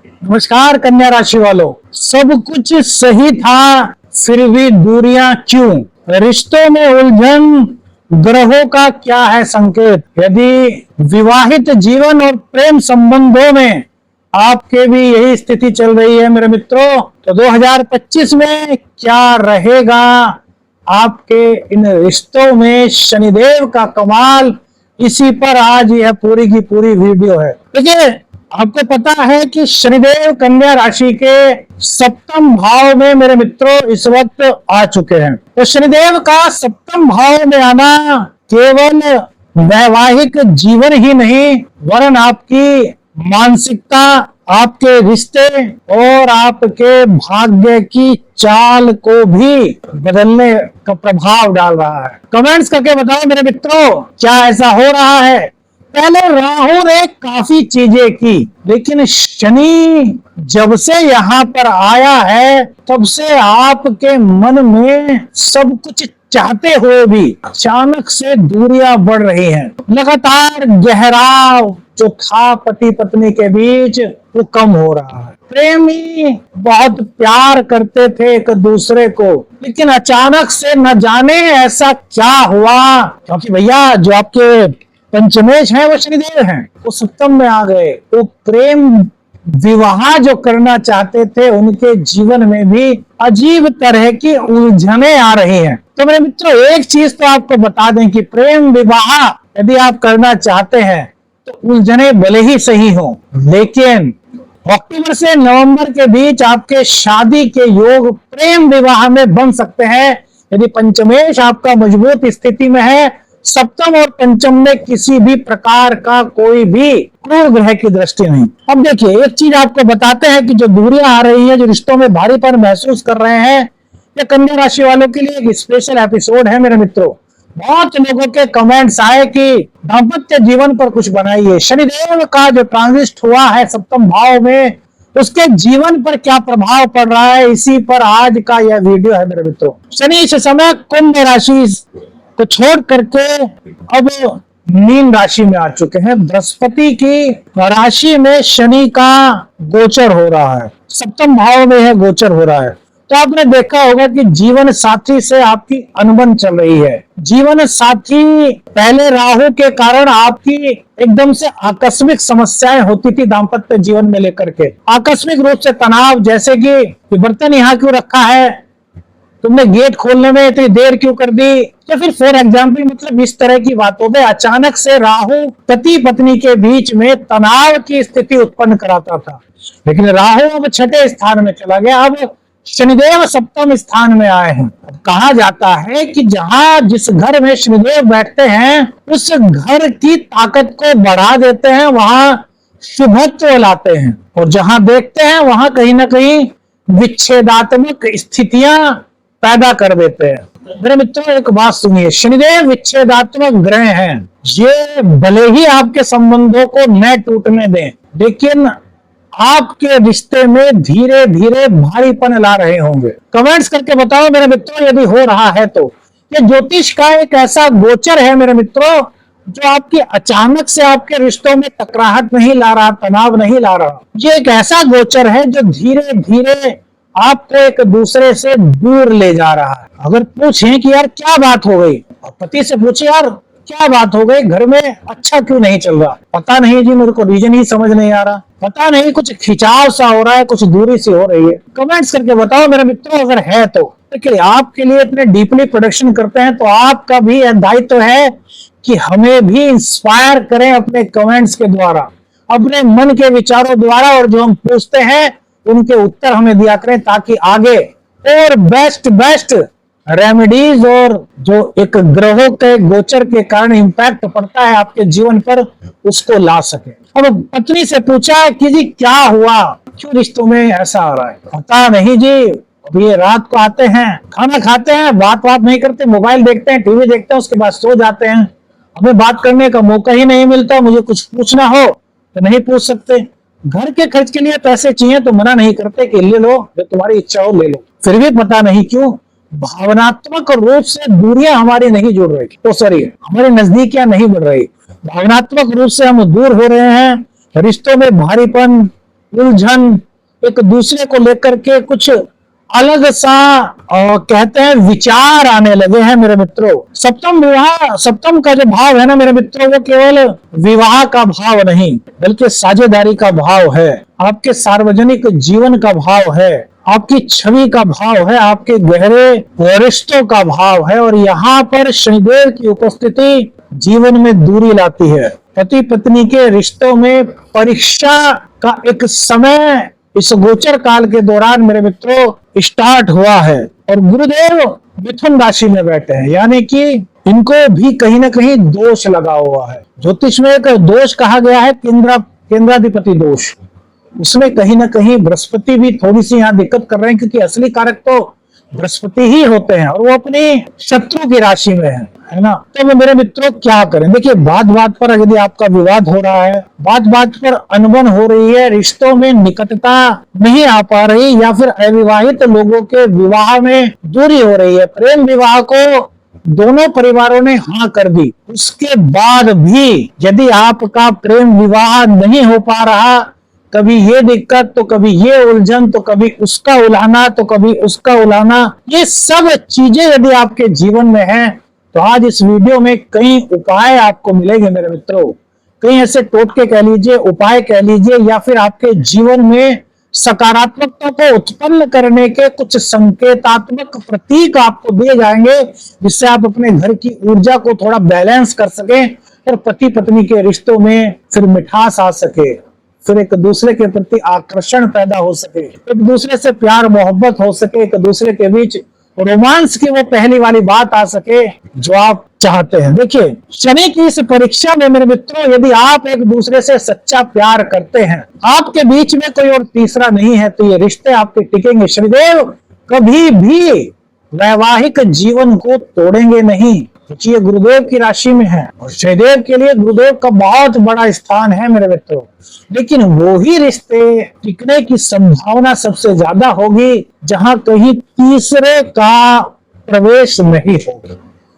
नमस्कार कन्या राशि वालों, सब कुछ सही था फिर भी दूरियां क्यों? रिश्तों में उलझन, ग्रहों का क्या है संकेत? यदि विवाहित जीवन और प्रेम संबंधों में आपके भी यही स्थिति चल रही है मेरे मित्रों, तो 2025 में क्या रहेगा आपके इन रिश्तों में शनिदेव का कमाल, इसी पर आज यह पूरी की पूरी वीडियो है। देखिए, आपको पता है कि शनिदेव कन्या राशि के सप्तम भाव में मेरे मित्रों इस वक्त आ चुके हैं। तो शनिदेव का सप्तम भाव में आना केवल वैवाहिक जीवन ही नहीं, वरन आपकी मानसिकता, आपके रिश्ते और आपके भाग्य की चाल को भी बदलने का प्रभाव डाल रहा है। कमेंट्स करके बताओ मेरे मित्रों, क्या ऐसा हो रहा है? पहले राहु ने काफी चीजें की, लेकिन शनि जब से यहाँ पर आया है तब से आपके मन में सब कुछ चाहते हुए भी अचानक से दूरियां बढ़ रही हैं। लगातार गहराव जो था पति पत्नी के बीच वो कम हो रहा है। प्रेमी बहुत प्यार करते थे एक दूसरे को, लेकिन अचानक से न जाने ऐसा क्या हुआ, क्योंकि भैया जो आपके पंचमेश है वो शनिदेव हैं, वो सप्तम में आ गए। तो प्रेम विवाह जो करना चाहते थे उनके जीवन में भी अजीब तरह की उलझने आ रही हैं। तो मेरे मित्रों, एक चीज तो आपको बता दें कि प्रेम विवाह यदि आप करना चाहते हैं तो उलझने भले ही सही हो, लेकिन अक्टूबर से नवंबर के बीच आपके शादी के योग प्रेम विवाह में बन सकते हैं यदि पंचमेश आपका मजबूत स्थिति में है, सप्तम और पंचम में किसी भी प्रकार का कोई भी क्रूर ग्रह की दृष्टि नहीं। अब देखिए, एक चीज आपको बताते हैं कि जो दूरियां आ रही है, जो रिश्तों में भारीपन महसूस कर रहे हैं, ये कन्या राशि वालों के लिए एक स्पेशल एपिसोड है मेरे मित्रों। बहुत लोगों के कमेंट्स आए कि दाम्पत्य जीवन पर कुछ बनाइए, शनिदेव का जो ट्रांजिट हुआ है सप्तम भाव में उसके जीवन पर क्या प्रभाव पड़ रहा है, इसी पर आज का यह वीडियो है मेरे मित्रों। शनि इस समय कुंभ राशि को छोड़ करके अब मीन राशि में आ चुके हैं। बृहस्पति की राशि में शनि का गोचर हो रहा है, सप्तम भाव में है गोचर हो रहा है। तो आपने देखा होगा कि जीवन साथी से आपकी अनबन चल रही है। जीवन साथी पहले राहु के कारण आपकी एकदम से आकस्मिक समस्याएं होती थी दाम्पत्य जीवन में लेकर के, आकस्मिक रूप से तनाव, जैसे कि बर्तन यहाँ क्यों रखा है, तुमने गेट खोलने में इतनी देर क्यों कर दी, या फिर फॉर एग्जाम्पल मतलब इस तरह की बातों में अचानक से राहु पति पत्नी के बीच में तनाव की स्थिति उत्पन्न कराता था। लेकिन राहु अब छठे स्थान में चला गया, अब शनिदेव सप्तम स्थान में आए हैं। कहा जाता है कि जहां जिस घर में शनिदेव बैठते हैं उस घर की ताकत को बढ़ा देते हैं, वहां शुभत्व लाते हैं, और जहां देखते हैं वहां कहीं ना कहीं विच्छेदात्मक स्थितियां पैदा कर देते हैं। मेरे मित्रों, एक बात सुनिए, शनिदेव विच्छेदात्मक ग्रह हैं। ये भले ही आपके संबंधों को न टूटने दें, लेकिन आपके रिश्ते में धीरे धीरे भारीपन ला रहे होंगे। कमेंट्स करके बताओ मेरे मित्रों, यदि हो रहा है तो। ये ज्योतिष का एक ऐसा गोचर है मेरे मित्रों जो आपकी अचानक से आपके रिश्तों में टकराहट नहीं ला रहा, तनाव नहीं ला रहा। ये एक ऐसा गोचर है जो धीरे धीरे आपको एक दूसरे से दूर ले जा रहा है। अगर पूछें कि यार क्या बात हो गई, पति से पूछे यार क्या बात हो गई, घर में अच्छा क्यों नहीं चल रहा, पता नहीं जी, मेरे को रीजन ही समझ नहीं आ रहा, पता नहीं कुछ खिंचाव सा हो रहा है, कुछ दूरी सी हो रही है। कमेंट्स करके बताओ मेरे मित्रों अगर है तो। देखिए, आपके लिए इतने डीपली प्रोडक्शन करते हैं तो आपका भी दायित्व है कि हमें भी इंस्पायर करें अपने कमेंट्स के द्वारा, अपने मन के विचारों द्वारा, और जो हम पूछते हैं उनके उत्तर हमें दिया करें, ताकि आगे और बेस्ट रेमेडीज और जो एक ग्रहों के गोचर के कारण इम्पैक्ट पड़ता है आपके जीवन पर उसको ला सके। अब पत्नी से पूछा कि जी क्या हुआ, क्यों रिश्तों में ऐसा आ रहा है? पता नहीं जी, अभी ये रात को आते हैं, खाना खाते हैं, बात नहीं करते, मोबाइल देखते हैं, टीवी देखते हैं, उसके बाद सो जाते हैं, हमें बात करने का मौका ही नहीं मिलता। मुझे कुछ पूछना हो तो नहीं पूछ सकते, घर के खर्च के लिए पैसे चाहिए तो मना नहीं करते कि ले लो, जो तुम्हारी इच्छा हो ले लो। फिर भी पता नहीं क्यों भावनात्मक रूप से दूरियां हमारी नहीं जुड़ रही, तो सॉरी हमारी नजदीकियां नहीं बढ़ रही, भावनात्मक रूप से हम दूर हो रहे हैं, रिश्तों में भारीपन, उलझन, एक दूसरे को लेकर के कुछ अलग सा कहते हैं विचार आने लगे हैं मेरे मित्रों। सप्तम विवाह, सप्तम का जो भाव है ना मेरे मित्रों, वो केवल विवाह का भाव नहीं बल्कि साझेदारी का भाव है, आपके सार्वजनिक जीवन का भाव है, आपकी छवि का भाव है, आपके गहरे रिश्तों का भाव है। और यहाँ पर शनिदेव की उपस्थिति जीवन में दूरी लाती है। पति पत्नी के रिश्तों में परीक्षा का एक समय इस गोचर काल के दौरान मेरे मित्रों स्टार्ट हुआ है। और गुरुदेव मिथुन राशि में बैठे हैं, यानी कि इनको भी कहीं ना कहीं दोष लगा हुआ है। ज्योतिष में एक दोष कहा गया है केंद्राधिपति दोष, उसमें कहीं ना कहीं बृहस्पति भी थोड़ी सी यहाँ दिक्कत कर रहे हैं, क्योंकि असली कारक तो बृहस्पति ही होते हैं और वो अपनी शत्रु की राशि में है ना। तो मेरे मित्रों क्या करें, देखिए बात बात पर यदि आपका विवाद हो रहा है, बात बात पर अनबन हो रही है, रिश्तों में निकटता नहीं आ पा रही, या फिर अविवाहित लोगों के विवाह में दूरी हो रही है, प्रेम विवाह को दोनों परिवारों ने हाँ कर दी, उसके बाद भी यदि आपका प्रेम विवाह नहीं हो पा रहा, कभी ये दिक्कत तो कभी ये उलझन, तो कभी उसका उलाहना तो कभी उसका उलाहना, ये सब चीजें यदि आपके जीवन में हैं, तो आज इस वीडियो में कई उपाय आपको मिलेंगे मेरे मित्रों। कई ऐसे टोटके कह लीजिए, उपाय कह लीजिए, या फिर आपके जीवन में सकारात्मकता को उत्पन्न करने के कुछ संकेतात्मक प्रतीक आपको दिए जाएंगे, जिससे आप अपने घर की ऊर्जा को थोड़ा बैलेंस कर सकें और पति पत्नी के रिश्तों में फिर मिठास आ सके, फिर एक दूसरे के प्रति आकर्षण पैदा हो सके, एक दूसरे से प्यार मोहब्बत हो सके, एक दूसरे के बीच रोमांस की वो पहली वाली बात आ सके जो आप चाहते हैं। देखिए शनि की इस परीक्षा में मेरे मित्रों, यदि आप एक दूसरे से सच्चा प्यार करते हैं, आपके बीच में कोई और तीसरा नहीं है, तो ये रिश्ते आपके टिकेंगे। शनिदेव कभी भी वैवाहिक जीवन को तोड़ेंगे नहीं, क्योंकि ये गुरुदेव की राशि में है और शनिदेव के लिए गुरुदेव का बहुत बड़ा स्थान है मेरे मित्रों। लेकिन वो ही रिश्ते टिकने की संभावना सबसे ज्यादा होगी जहां कहीं तीसरे का प्रवेश नहीं होगा,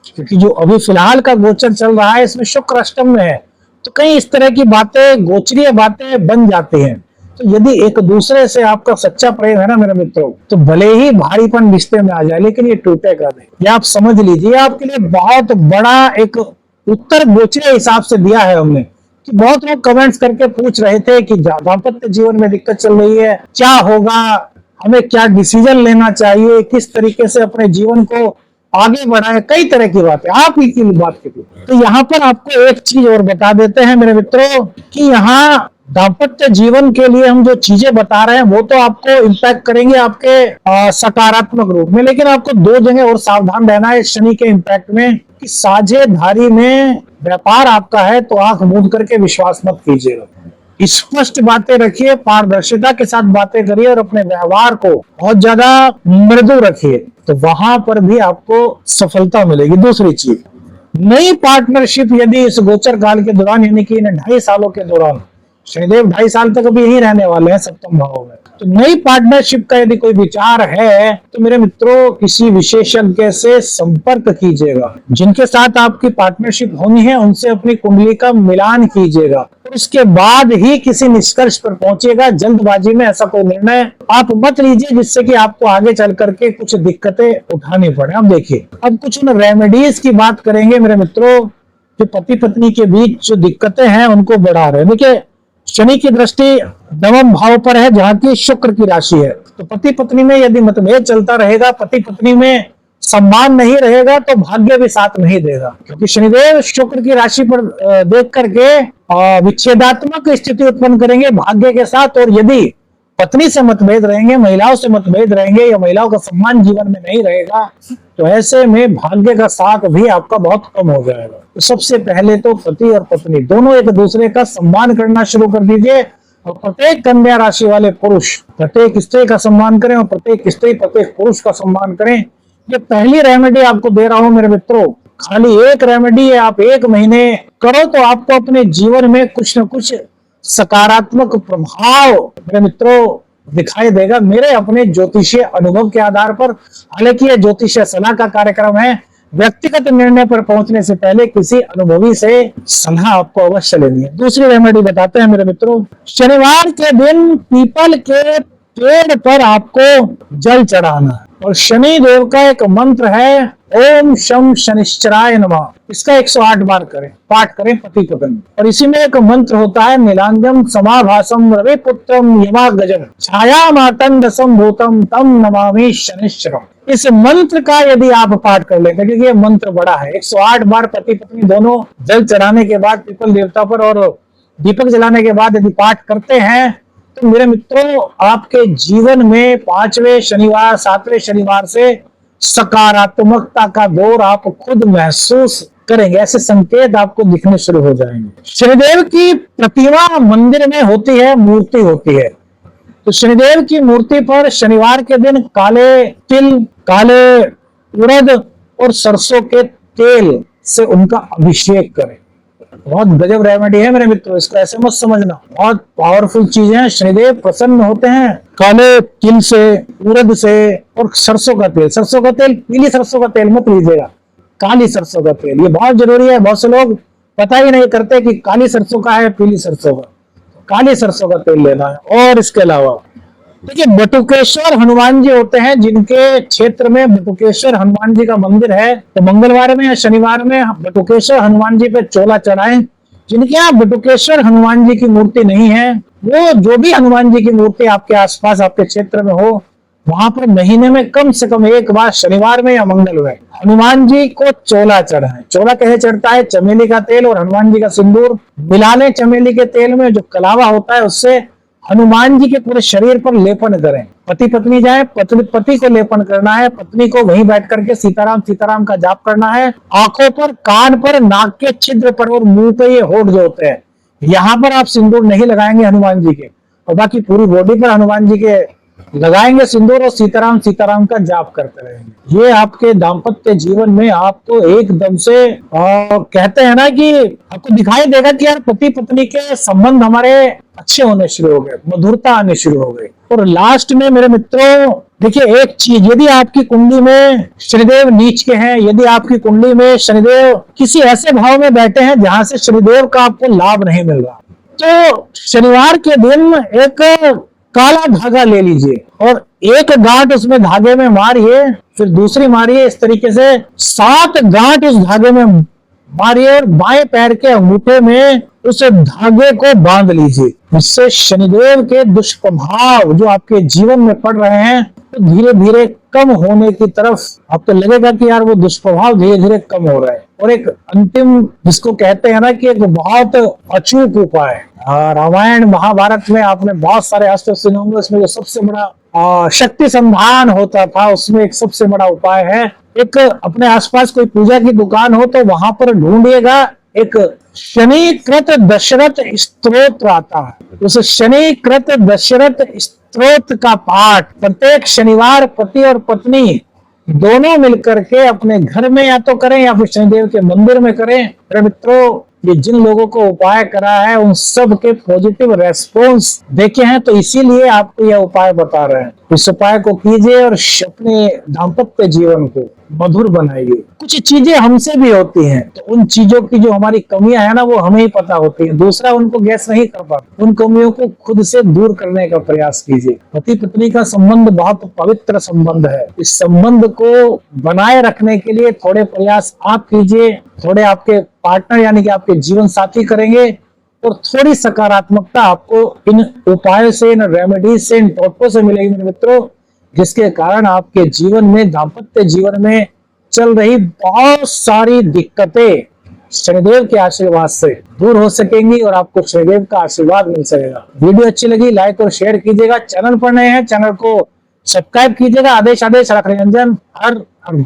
क्योंकि जो अभी फिलहाल का गोचर चल रहा है इसमें शुक्र अष्टम में है, तो कई इस तरह की बातें, गोचरीय बातें बन जाती हैं। तो यदि एक दूसरे से आपका सच्चा प्रेम है ना मेरे मित्रों, तो भले ही भारीपन रिश्ते में आ जाए, लेकिन ये टूटेगा नहीं। ये आप समझ लीजिए, आपके लिए बहुत बड़ा एक उत्तर गोचरीय हिसाब से दिया है हमने। कि बहुत लोग कमेंट्स करके पूछ रहे थे कि दाम्पत्य जीवन में दिक्कत चल रही है, क्या होगा, हमें क्या डिसीजन लेना चाहिए, किस तरीके से अपने जीवन को आगे बढ़ाए, कई तरह की बातें आप ही की बात की। तो यहाँ पर आपको एक चीज और बता देते हैं मेरे मित्रों कि यहाँ दाम्पत्य जीवन के लिए हम जो चीजें बता रहे हैं वो तो आपको इम्पैक्ट करेंगे आपके सकारात्मक रूप में, लेकिन आपको दो जगह और सावधान रहना है शनि के इम्पैक्ट में। कि साझेदारी में व्यापार आपका है तो आंख मूंद करके विश्वास मत कीजिएगा, स्पष्ट बातें रखिए, पारदर्शिता के साथ बातें करिए और अपने व्यवहार को बहुत ज्यादा मृदु रखिए, तो वहां पर भी आपको सफलता मिलेगी। दूसरी चीज, नई पार्टनरशिप यदि इस गोचर काल के दौरान, यानी कि इन 2.5 सालों के दौरान, शनिदेव 2.5 साल तक अभी यहीं रहने वाले हैं सप्तम भाव में, तो नई पार्टनरशिप का यदि कोई विचार है तो मेरे मित्रों किसी विशेषज्ञ से संपर्क कीजिएगा। जिनके साथ आपकी पार्टनरशिप होनी है उनसे अपनी कुंडली का मिलान कीजिएगा और उसके बाद ही किसी निष्कर्ष पर पहुंचिएगा। जल्दबाजी में ऐसा कोई निर्णय आप मत लीजिए जिससे कि आपको आगे चल करके कुछ दिक्कतें उठानी पड़े। अब देखिए, अब कुछ उन रेमेडीज की बात करेंगे मेरे मित्रों जो पति पत्नी के बीच जो दिक्कतें हैं उनको बढ़ा रहे हैं। देखिए शनि की दृष्टि नवम भाव पर है जहां की शुक्र की राशि है, तो पति पत्नी में यदि मतभेद चलता रहेगा, पति पत्नी में सम्मान नहीं रहेगा, तो भाग्य भी साथ नहीं देगा, क्योंकि शनिदेव शुक्र की राशि पर देख करके विच्छेदात्मक स्थिति उत्पन्न करेंगे भाग्य के साथ। और यदि पत्नी से मतभेद रहेंगे, महिलाओं से मतभेद रहेंगे, या महिलाओं का सम्मान जीवन में नहीं रहेगा, तो ऐसे में भाग्य का साथ भी आपका बहुत कम हो जाएगा। तो सबसे पहले तो पति और पत्नी दोनों एक दूसरे का सम्मान करना शुरू कर दीजिए और प्रत्येक कन्या राशि वाले पुरुष प्रत्येक स्त्री का सम्मान करें और प्रत्येक स्त्री प्रत्येक पुरुष का सम्मान करें। ये पहली रेमेडी आपको दे रहा हूं मेरे मित्रों, खाली एक रेमेडी है, आप 1 महीने करो तो आपको अपने जीवन में कुछ न कुछ सकारात्मक प्रभाव मेरे मित्रों दिखाई देगा। मेरे अपने ज्योतिषीय अनुभव के आधार पर, हालांकि यह ज्योतिषीय सलाह का कार्यक्रम है, व्यक्तिगत निर्णय पर पहुंचने से पहले किसी अनुभवी से सलाह आपको अवश्य लेनी है। दूसरी रेमेडी बताते हैं मेरे मित्रों। शनिवार के दिन पीपल के पेड़ पर आपको जल चढ़ाना है, और शनि देव का एक मंत्र है ओम शम शनिश्चराय नमः। इसका 108 बार करें, पाठ करें पति पत्नी। और इसी में एक मंत्र होता है नीलांजम समाभासम रवि पुत्रम यमाग्रजम छाया मातंड संभूतम तम नमामि शनिश्चरम। इस मंत्र का यदि आप पाठ कर लेते हैं, क्योंकि ये मंत्र बड़ा है, 108 बार पति पत्नी दोनों जल चढ़ाने के बाद पीपल देवता पर और दीपक जलाने के बाद यदि पाठ करते हैं, तो मेरे मित्रों आपके जीवन में 5वें शनिवार 7वें शनिवार से सकारात्मकता का दौर आप खुद महसूस करेंगे। ऐसे संकेत आपको दिखने शुरू हो जाएंगे। शनिदेव की प्रतिमा मंदिर में होती है, मूर्ति होती है, तो शनिदेव की मूर्ति पर शनिवार के दिन काले तिल, काले उड़द और सरसों के तेल से उनका अभिषेक करें। बहुत गजब रेमेडी है मेरे मित्रों, इसको ऐसे मत समझना, बहुत पावरफुल चीज है। शनिदेव प्रसन्न होते हैं काले तिल से, उड़द से और सरसों का तेल। सरसों का तेल, पीली सरसों का तेल मत लीजिएगा, काली सरसों का तेल, ये बहुत जरूरी है। बहुत से लोग पता ही नहीं करते कि काली सरसों का है पीली सरसों का। काली सरसों का तेल लेना है। और इसके अलावा देखिए बटुकेश्वर हनुमान जी होते हैं, जिनके क्षेत्र में बटुकेश्वर हनुमान जी का मंदिर है, तो मंगलवार में या शनिवार में बटुकेश्वर हनुमान जी पे चोला चढ़ाएं। जिनके यहाँ बटुकेश्वर हनुमान जी की मूर्ति नहीं है, वो जो भी हनुमान जी की मूर्ति आपके आसपास आपके क्षेत्र में हो, वहां पर महीने में कम से कम एक बार शनिवार में या मंगलवार हनुमान जी को चोला चढ़ाएं। चोला कैसे चढ़ता है? चमेली का तेल और हनुमान जी का सिंदूर मिला लें चमेली के तेल में, जो कलावा होता है उससे हनुमान जी के पूरे शरीर पर लेपन करें। पति पत्नी जाए, पति को लेपन करना है, पत्नी को वहीं बैठ करके सीताराम सीताराम का जाप करना है। आंखों पर, कान पर, नाक के छिद्र पर और मुंह पे ये होठ जो होते हैं, यहाँ पर आप सिंदूर नहीं लगाएंगे हनुमान जी के, और बाकी पूरी बॉडी पर हनुमान जी के लगाएंगे सिंदूर और सीताराम सीताराम का जाप करते रहेंगे। ये आपके दाम्पत्य जीवन में आपको एकदम से कहते हैं ना कि आपको दिखाई देगा कि यार पति पत्नी के संबंध हमारे अच्छे होने शुरू हो गए, मधुरता आने शुरू हो गई। और लास्ट में मेरे मित्रों देखिए एक चीज, यदि आपकी कुंडली में शनिदेव नीच के हैं, यदि आपकी कुंडली में शनिदेव किसी ऐसे भाव में बैठे हैं जहां से शनिदेव का आपको लाभ नहीं मिल रहा, तो शनिवार के दिन एक काला धागा ले लीजिए और एक गांठ उसमें धागे में मारिए, फिर दूसरी मारिए, इस तरीके से 7 गांठ उस धागे में मारिए और बाएं पैर के अंगूठे में उस धागे को बांध लीजिए। इससे शनिदेव के दुष्प्रभाव जो आपके जीवन में पड़ रहे हैं तो धीरे धीरे कम होने की तरफ आपको लगेगा कि यार वो दुष्प्रभाव धीरे धीरे कम हो रहा है। और एक अंतिम जिसको कहते हैं ना कि एक बहुत अचूक उपाय, रामायण महाभारत में आपने बहुत सारे अस्त्र सुने होंगे, उसमें जो सबसे बड़ा शक्ति संधान होता था उसमें एक सबसे बड़ा उपाय है, एक अपने आसपास कोई पूजा की दुकान हो तो वहां पर ढूंढिएगा एक शनिकृत दशरथ स्तोत्र आता है। उस शनिकृत दशरथ स्तोत्र का पाठ प्रत्येक शनिवार पति और पत्नी दोनों मिलकर के अपने घर में या तो करें या फिर शनिदेव के मंदिर में करें। मेरे मित्रों ये जिन लोगों को उपाय करा है उन सब के पॉजिटिव रेस्पॉन्स देखे हैं, तो इसीलिए आपको यह उपाय बता रहे हैं। इस उपाय को कीजिए और अपने दाम्पत्य जीवन को मधुर बनाइए। कुछ चीजें हमसे भी होती हैं, तो उन चीजों की जो हमारी कमियां है ना वो हमें ही पता होती है, दूसरा उनको गैस नहीं कर पाता। उन कमियों को खुद से दूर करने का प्रयास कीजिए। पति पत्नी का संबंध बहुत पवित्र संबंध है, इस संबंध को बनाए रखने के लिए थोड़े प्रयास आप कीजिए, थोड़े आपके पार्टनर यानी कि आपके जीवन साथी करेंगे, और थोड़ी सकारात्मकता आपको इन उपायों से, इन रेमेडीज से, इन टॉटकों से मिलेगी मेरे मित्रों, जिसके कारण आपके जीवन में, दाम्पत्य जीवन में चल रही बहुत सारी दिक्कतें शनिदेव के आशीर्वाद से दूर हो सकेंगी और आपको शनिदेव का आशीर्वाद मिल सकेगा। वीडियो अच्छी लगी लाइक और शेयर कीजिएगा। चैनल पर नए हैं चैनल को सब्सक्राइब कीजिएगा। आदेश रख निरंजन। हर हर